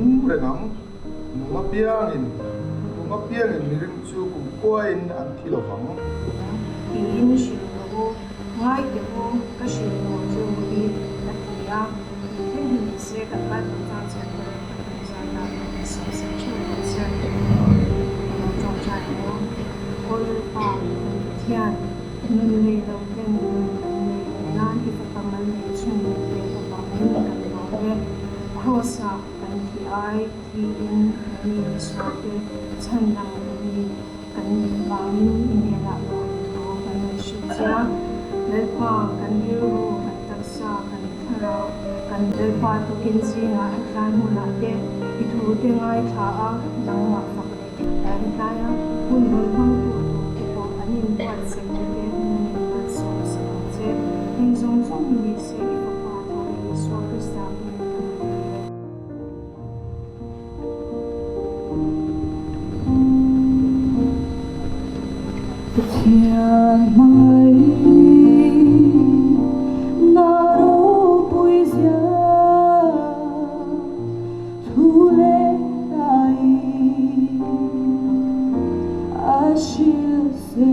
nung renang nunga piang in miring chu kum koin an thilovang in shilo ngai te ho ka shilo chu hi la tia hen hi se ka ba ta cha ko sa na sa sa chu sa no chong cha ho ol pa thian nun le lo ten nan ki fa man le chung le ko ba hen ka lo le khosa kan thi ai thi in ni so te chan nam ni kan bang in la lo chia lấy qua cần yêu cần tập sa cần thở cần lấy qua tu kiến gì là lai mu na te ít thu te ngai tha a nang ma phak le ai tai a hun hoi hang tu te ko anin quan se te te ni pa so se che hin zong zong ni se i pa pa ta ni so krista Thiên mây naro poesia thu lê ai ashir se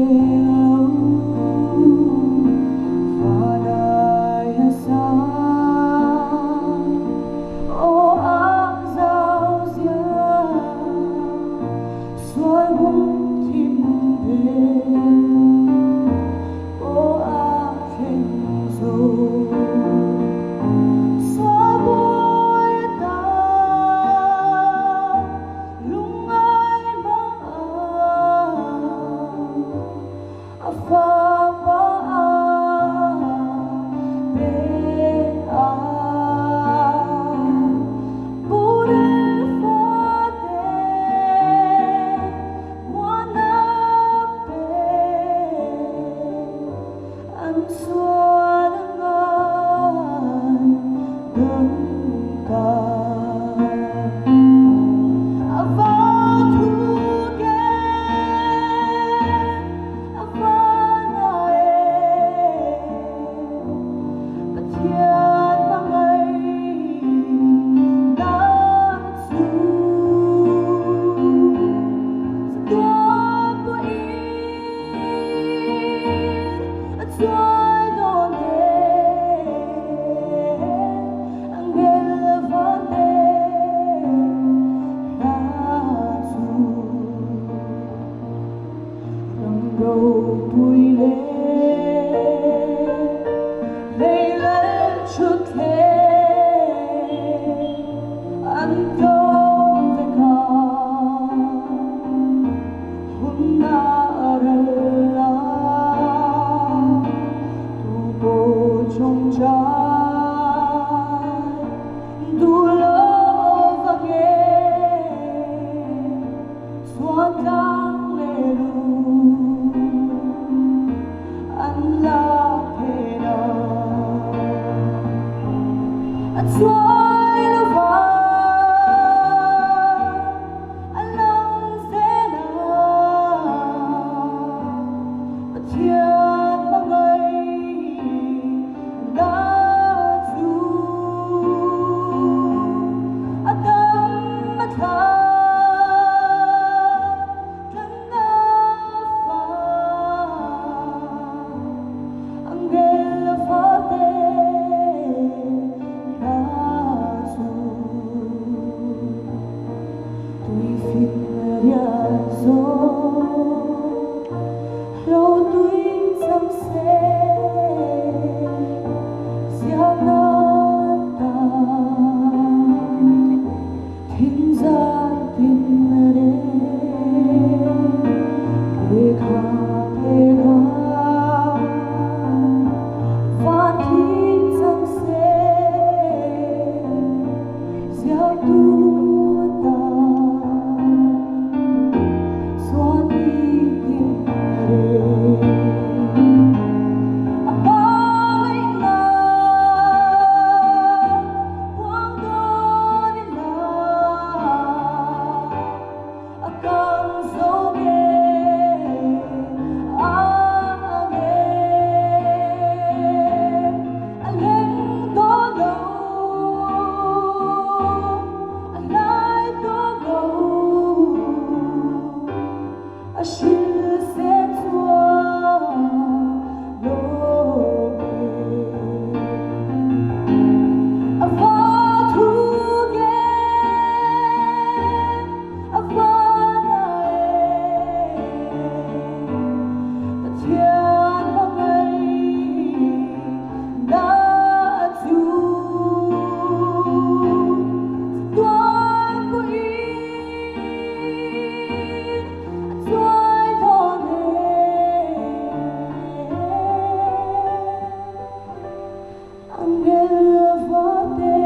Angel vate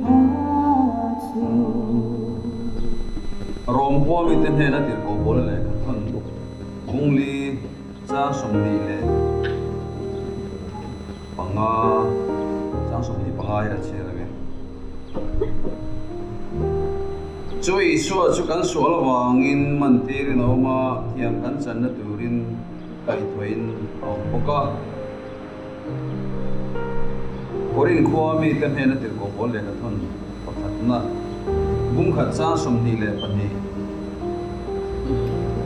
Ratsu Rom po mi ten he na tir ko bol le ka thon kung li cha som di le panga cha som di panga ya che la ge choi so chu kan so la wang in man ti ri no ma thiam kan chan na turin kai thoin ong poka korin khwa mi ten he na tir ko bol le ka thon pakhat na bung khat cha som di le pani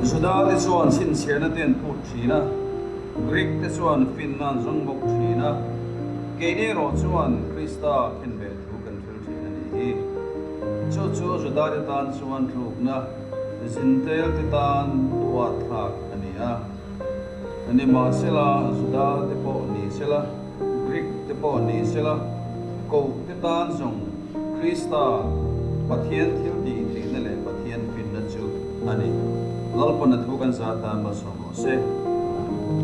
Suda te chuan sin chena ten put thina Greek te chuan Finland zong bok thina Keine ro chuan Krista khen be thu kan thil thina ni hi chu suda te tan chuan thuk na zintel te tan wa thak ania ani ma sela suda te po ni sela Greek te po ni sela ko te tan zong Krista pathian thil di thina le pathian fin na chu ani lalpana thukan sa ta ma somo se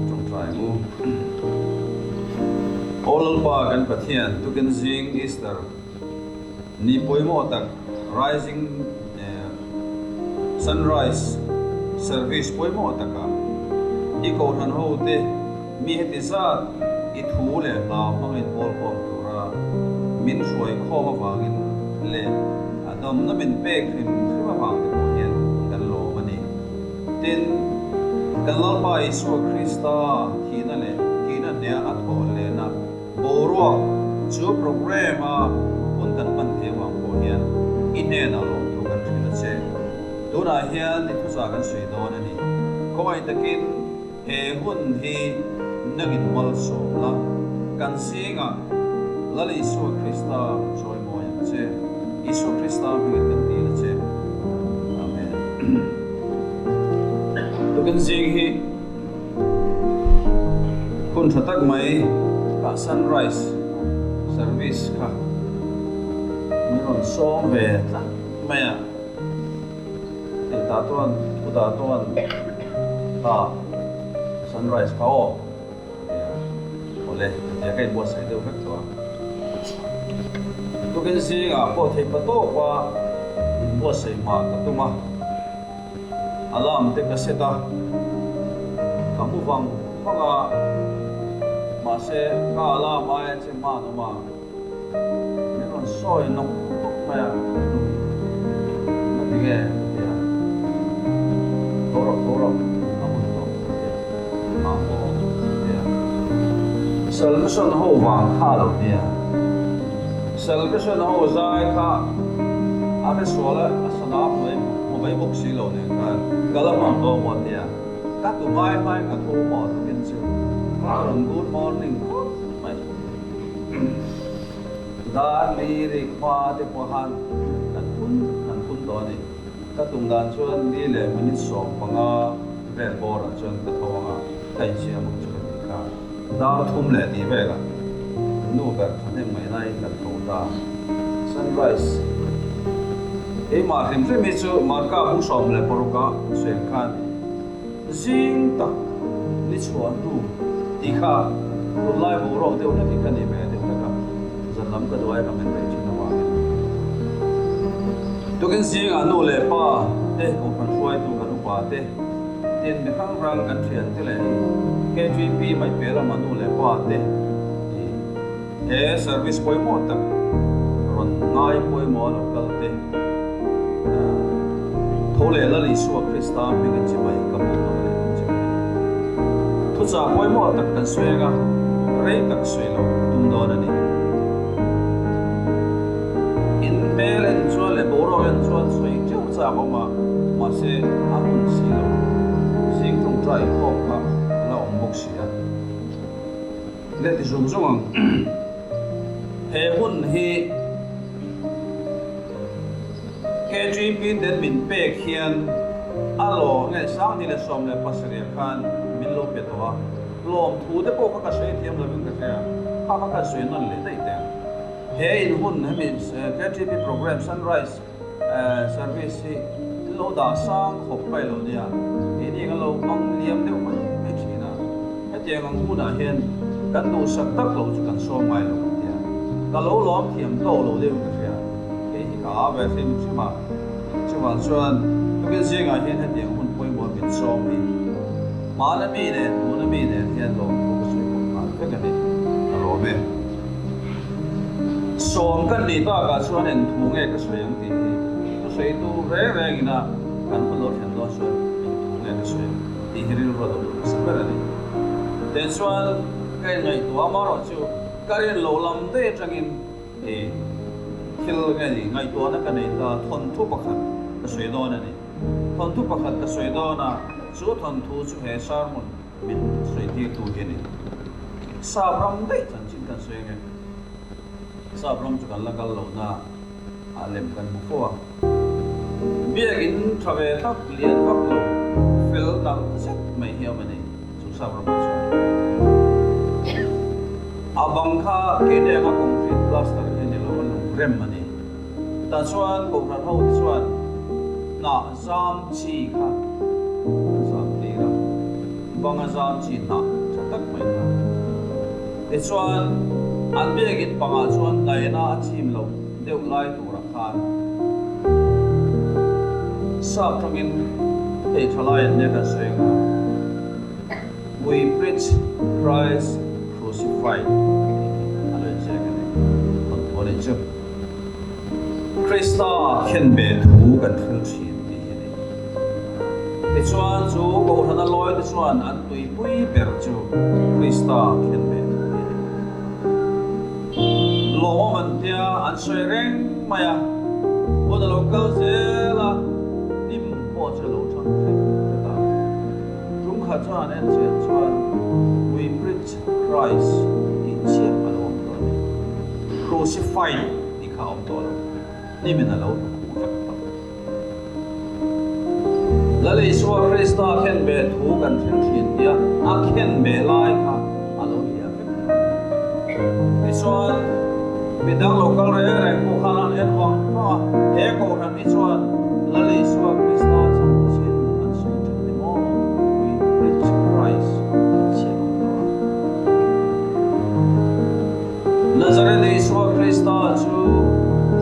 trong trai mu olalpa kan pathian tu kan jing Easter ni poimo tak rising sunrise service poimo taka I ko han ho te mi heti sa I thu le la mangin pol ko tura min suai kho ma wangin le adam na min pe krim thima wang te ko hian kan lo mani tin kan lalpa Isu Krista thina le kina ne a tho le na boro chu program a un kan pan the wang ko hian ine na lo tu kan thina che tu na hian ni thu sa kan sui don ani ko ai takin he hun hi nagin mal so la kan singa lali Isu Krista joy mo yan che Isu Krista mi kan ti la che amen tu kan sing hi kun thatak mai ka sunrise service ka mi ron song ve ta maya te ta tuan ta sunrise ka o ole ya kai bo sai do vek to tu kan sing a po thei pa to kwa in bo sai ma ka tu ma alam te ka seta kamu wang panga mase ka ala mai che ma no ma me non so e no ma ya ma tige ya toro kamu to ma ho ya salvation ho wang ha lo ya salvation ho zai ka ame sola asana mai bok si lo ne kan galamang do mo ya ka tu mai ka thu mo tu kin chu good morning mai da li ri kwa de po han kan kun do ni ka tum dan chuan ni le minute song panga vel bor a chuan ka thonga kai chi amuk chu ni ka da thum le ni ve ga nu ka thane mai nai ka tho da sunrise e ma rim mi chu ma ka bu som le poruka sen khan jing ta ni chuan tu ti kha tu lai bu ro de una ki kan ni me de ka zan lam ka doi ka men re chi na wa tu kan jing anu le pa te ko pan chuai tu kan pa te tin me khang rang kan thian te le KGP mai pe la manu le pa te e service poi mo tak ron ngai poi mo local te thole la li Isu Krista mi kan chi mai ka mo le chi thu cha poi mo tak kan suega re tak sui lo tum do na ni in mel en chuan le boro en chuan sui chu cha ko ma se amun si lo sing tung trai ko ka la om bok sia le ti zum zum he hun hi KGP den min pe khian alo nge sang ni le som le pasria khan min lo pe to lom thu de po ka sei thiam la min ka ka ka sei non le dai te he in hun mi KGP program sunrise service lo da sang khop pai lo nia e ni ga lo bang liam de mai me thina he te ngang hu na hian kan du sak tak lo chu kan so mai lo tia ka lo lom thiam to lo deu ka ria ke hi ka ba sim chima chuan chuan ke zinga hian ha tiang hun poi mo bin so mi ma na mi ne tu na mi ne hian lo ko sui ko ma ka ka ni lo me som kan ni ta ka chuan en thu nge ka sui ang ti tu sei tu re re ina kan ko lo thian lo chuan thu nge ka sui ti hi ri ro lo sa ba ni ten chuan cái ngày tua mà rồi chứ cái lâu lắm đấy chẳng in thì khi cái gì ngày tua nó cái này là thuần thu bạc hạt cái suy đó này thuần thu bạc hạt cái suy đó na số thuần thu số hệ sao mà mình suy tiêu tu cái này sao ram đấy chẳng chỉ cái suy cái sao ram cho cái là cái lâu na làm cái một fois bây giờ in trở về tắc liền tắc lâu phil tắc rất mấy hiểu mà này chúng sao ram abang kha kene ma concrete plaster ene lo an rem mani ta chuan ko ran ho chuan na zam chi kha zam ti ra bang zam chi na chatak mai na e chuan an be git panga chuan nai na achim lo deu lai tu ra khan sa tongin e thalai ne ka senga we preach Christ crucified. Krista khen be thu kan thil thin ti ni ti chuan chu ko thana loi ti chuan an tui pui ber chu Krista khen be lo man tia an soi reng maya o da local zela nim po che lo chang ta rum kha chuan en che chuan we preach Christ in che alom crucified ni kha om to ni min alo la le suwa Krista khen be thu kan thil thin tia a khen be lai kha alo ya ni suan bidang local re re ko khalan en hong fa he ko ran ni suan la le suwa Krista chang chen an soi chen ni mo we preach Christ chen Nazareth suwa Krista chu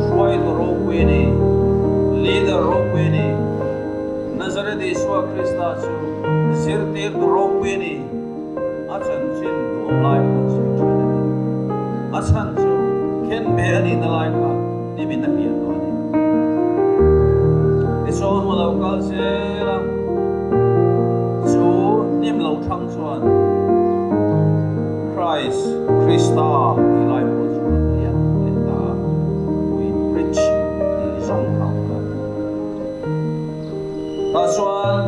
Shwai to rokwini, leader rokwini, Nazareth Yeshua Krista chu, zirtir to rokwini, achan chin to lai ka chin chin, achan chu ken behani na lai ka ni min na hiyan to ni. Iso mo lau kal sela, chu nim lau chang chuan, Christ Krista di lai ko chuan liyan. Ta chuan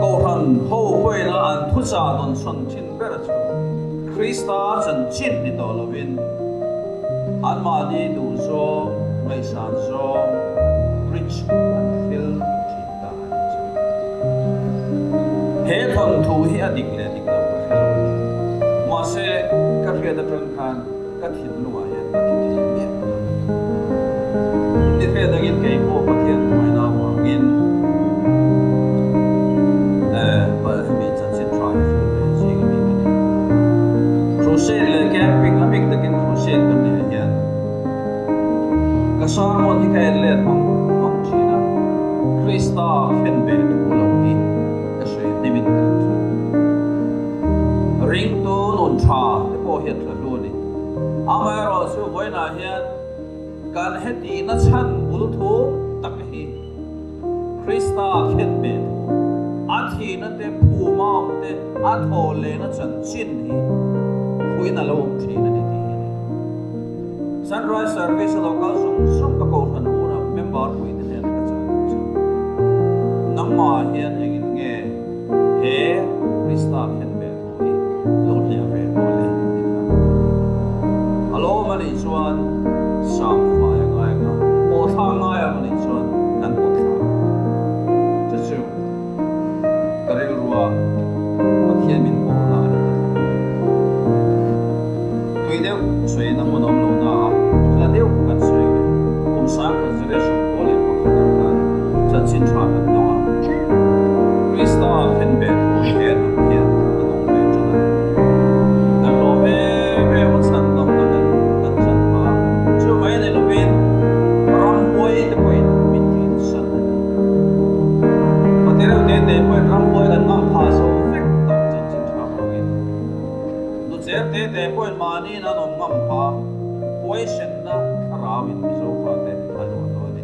ko han ho poi na an thu cha don son chin ber chu Krista chan chin ni to lovin an ma ni du zo mai san zo rich and fill chin ta he thon thu hi adik le dik lo ma se ka ria da tran khan ka thin lu a he ka thi me ni fe da gin ke ko pathian mai na wa gin crusade le camping amik takin crusade kan ni hian ka sarmon hi ka le mong china Krista khen be tu lo hi ka sei nimin ring tu non tha te po hian thla lu ni amai ro su voina hian kan heti na chan bul thu tak hi Krista khen be athi na te phu ma te a tho le na chan chin hi Kui na lom thi na ni ti ni Sunrise service local song ka ko than ora member kui te nen ka cha namma hian engin nge he Krista khen be hoi lo le ve ko le alo mani chuan sam fa ya ngai nga o tha ngai mani chuan nan ko tha cha chu karil ruwa pathian min ko na Tui deu sui na mo nom lo na la deu ku kan sui kum sa ka zire shu ko le ko ka kan chan chin cha kan no Krista khen be ko he na he ka dong be cha point mani na nom ngam pa poison na karawin mizo pate alo to ni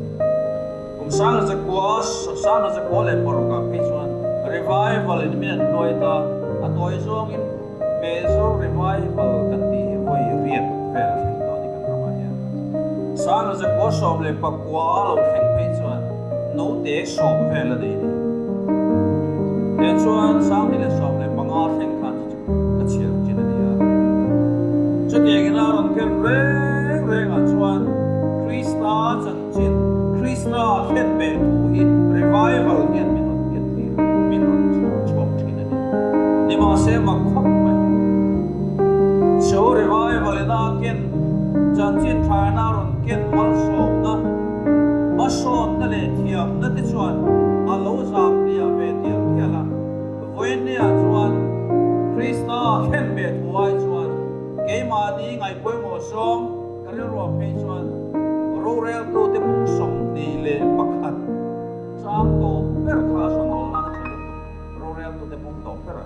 sang za kwa le poroka pechuan revival in min noita atoi zong in mezo revival kanti voi riat vel thing to ni kan ramaya sang za kwa som le pakwa lo thing pechuan no te som vel la ni te chuan sang ni le som le panga thing khan ka chiar chin ni ya chu te gi na ron ken re nga chuan Krista chan chin Krista khen be tu hi revival hian min chok thin ani ni ma se ma khop mai so revival na ken chan chin thana ron ken mal som na ma som na le thiam na ti chuan a lo zam lia ve tial thiala voin ne a chuan Krista khen be tu ai chuan ke ma ni ngai poi mo som ka le ro pe chuan Rorel to te pung song ni le pakhat sam to per kha so no na chale Rorel to te pung to per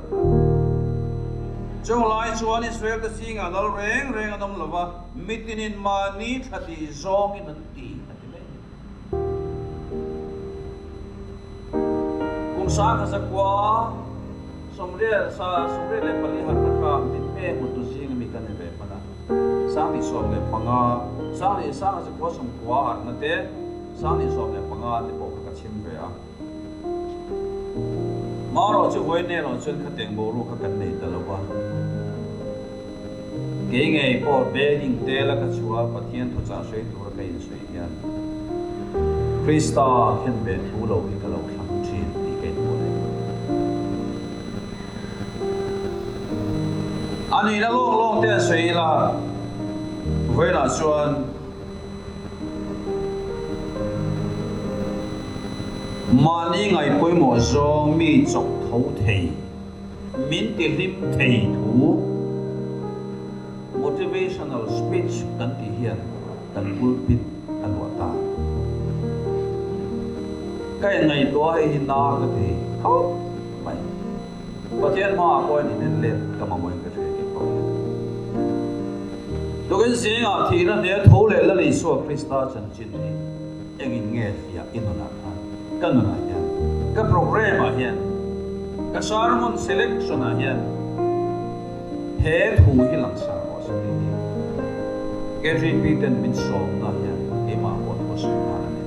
chong lai chuan Israel te singa dal reng adom lova mitinin mani thati zong in an ti atile kung sa ka sa kwa somre le pali hat ka mit pe mo tu sing mi kan ve pana sang ni som le panga sang sa kwa som kwa na te sang ni som le panga te po ka chim ve a ma ro chu voi ne ro chen kha teng bo ru ka kan nei ta lo wa ke nge po be ding te la ka chua pathian thu cha sei tu ra kai sei hian Krista khen be thu lo hi ka lo thang chin ti ke po le ani la long te sei la với là xuân mà ní ngày cuối mùa gió mi chọc thấu thầy min tiền lim thầy thủ motivational speech kan ti hian kan pulpit kan wata cái ngày đó hay na cái thì không phải và thiên ma coi ni nên lên cầm mọi cái cái Dogen zinga thina ne thole la ni so Krista chan chin ni engin nge ya inona ha kanuna ya ka program a hian ka sermon selection a hian he thu hi lang sa ko sa ni ke repeated min so na hian e ma ko ko sa na ni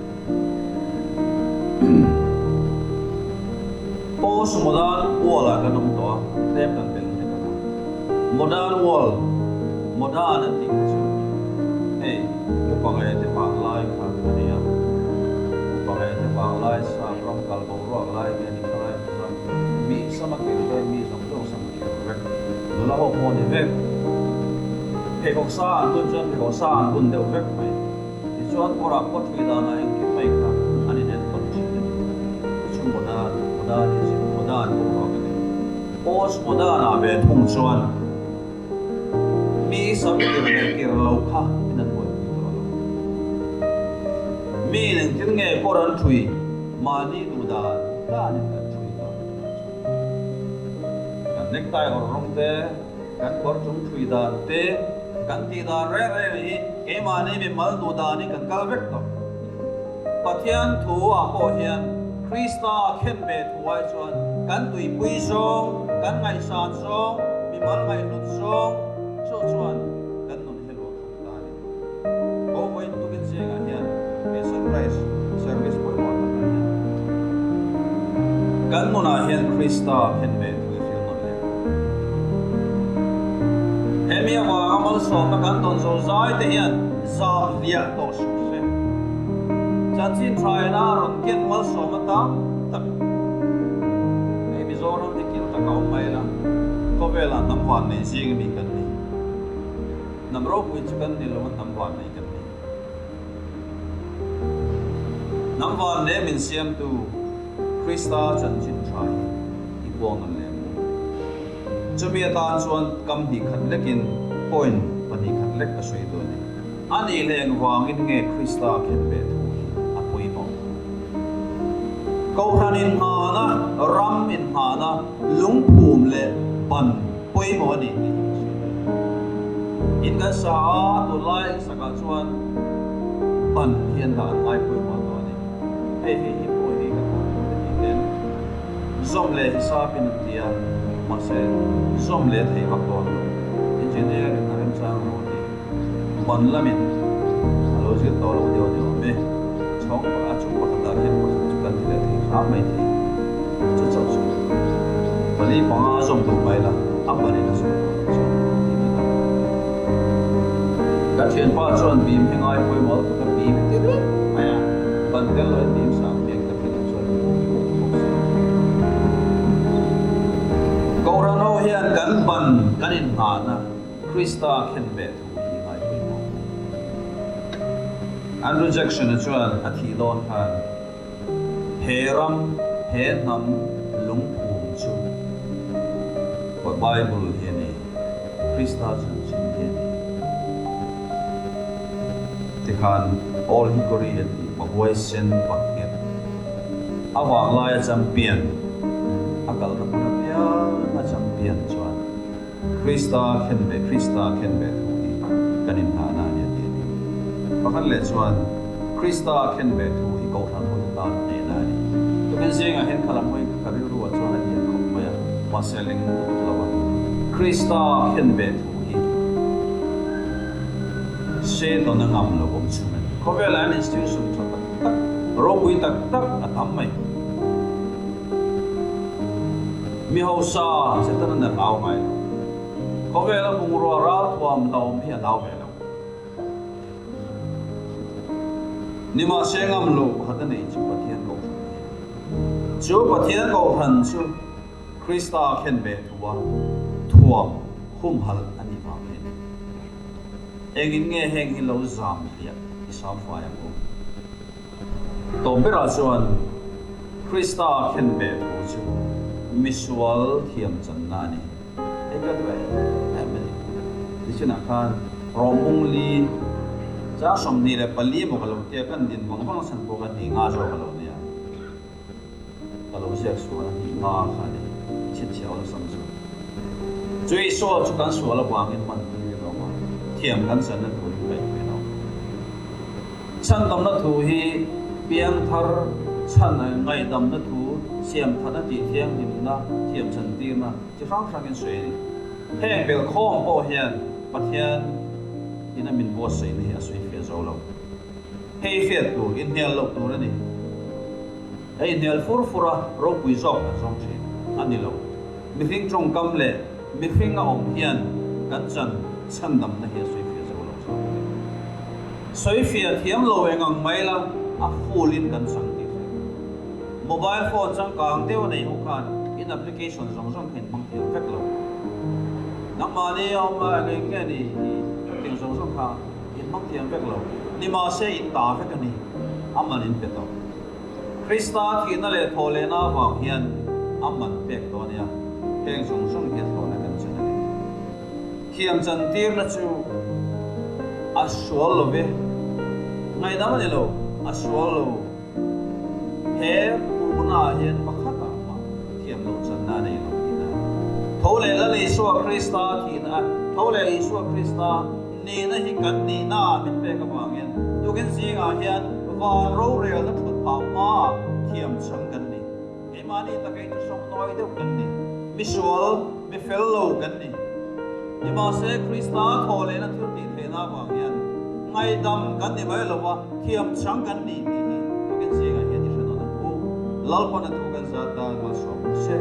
post modern wall a kanum to tep kan tel ni ka modern wall modern anti chu hey ko pangai te pang lai kha ania pangai te pang lai sa rom kal bo ro lai me ni khai mi sama ke ve mi som to sama ke ve no la ho mo ni ve he ko sa kun jon he ko sa kun de ve mai ti chuan ora ko thui da na en ki mai kha ani den ko chi chu modern ni modern ko ro ke post modern a ve thung chuan mi sam kir lo kha inan boy mi nang tin nge koran thui mani du da ka ni ka thui to kan nek tai or rong te kan kor chung thui da te kan ti da re ni ke mani mi mal du da ni kan kal vek to pathian thu a po hian Krista khen be thuai chuan kan tui pui zong kan ngai san zong mi mal ngai lut zong chuan kan non hello ta ni ko voi tu kin se ga hian ke sunrise service por mo ta hian kan non a hian Krista khen be tu fil non le hemia wa amal so ma kan ton zo zai te hian zam lia to su se chan chin try na ron ken mal so ma ta tak ei mi zo ron te kin ta ka mai la ko vela nam van nei jing mi kan ni nam ro pui chu kan ni lo nam van nei kan ni nam van ne min siam tu Krista chan chin try I buang an le chumi ta chuan kam hi khat lekin point pani khat lek ka soi do ni ani leng wangin nge Krista khen be thu a pui mo ko hanin ha na ram in ha na lung phum le pan pui mo ni in kan sa tu lai saka chuan ban hian da lai pui ma to ni he po he ka ko ni den zom le hisapin tia ma se zom le thei bak to engineer na rim sang ro ni ban lamin alo ji to lo dio dio me chong pa chu pa da hian pa chu kan ti le thei kha mai thei chu chau chu bali panga zom tu mai la abani na su cả chuyện ba chuẩn bìm hình ai quay máu của các bìm tiếp đấy mày à phần cái lời bìm sáng miệng các cái chuẩn câu ra nô hiện gắn bần gắn in hà na Krista khen về thủ hi ai quay máu and rejection là chuẩn à thi đón han he ram he nam lung phum chu và Bible hiện nay Krista chân chính hiện tikhan all hi korean ti voice sen pakhet awang lai champion akal ka pia na champion chuan Krista khen be thu hi kanin na na ne ti pakhan le chuan Krista khen be thu hi ko than ho ta ne na ni to ben sing a hen khalam hoi ka ri ru wa chuan a hian khom maya ma selling tu lawa Krista khen be thu se to na ngam lo bom chu men ko ve lan institution cho tak ro pui tak tak atam mai mi ho sa se ta na law mai ko ve la bung ro ra tuam law mi law ve lo ni ma se ngam lo khat nei chu pathian ko chu pathian ko han chu Krista khen be thuwa thuam khum hal ani ma engin nge heng hi lo zam lia isam fai ko to bera chuan Krista khen be ko chu misual thiam chan na ni e ka dwe ameni di chuna khan romung li cha som ni le pali mo kalo te kan din bang bang san ko kan ni nga jo kalo ni ya kalo siak suwa ni nga kha ni chit chiao lo sam chu chui so chu kan suwa la wang in man thiam kan san na thu hi pe no chan dam na thu hi piang thar chan ngai dam na thu siam thana ti thiang dim na thiam chan ti na chi rang rang in sui ni heng bel khom po hian pathian ina min bo sei ni a sui fe zo lo hei fe tu in hel lo tu ni hei hel fur fura ro pui zo ka zong chi ani lo mi thing trong kam le mi thing a om hian kan chan chan dam na hi sui fe zo lo sui fe thiam lo engang mai la a full in kan sang ti mobile phone chang kang teo nei ho khan in application zong zong khen mang thiam fek lo namma ni om nge nge ni ting zong zong kha in mang thiam fek lo ni ma se in ta fek ani aman in pe to Krista thi na le thole na wa hian aman pek to nia teng zong zong hian to na kan chen ani thiam chan tir na chu a sual lo ve ngai da mani lo a sual lo he una hian pakhata ma thiam lo chan na nei lo ina thole la le so Krista thi na thole le so Krista ni na hi kan ni na min pe ka wangin tu kan singa hian van ro rel na thut pa ma thiam chang kan ni e mani ta kai tu som noi deuh kan ni visual mi fellow kan ni ima se Krista thole na thut ti the na wangin ngai dam kan ni mai lo wa thiam chang kan ni tu kan singa hian ni shano na ko lalpa na tu kan za ta ma som se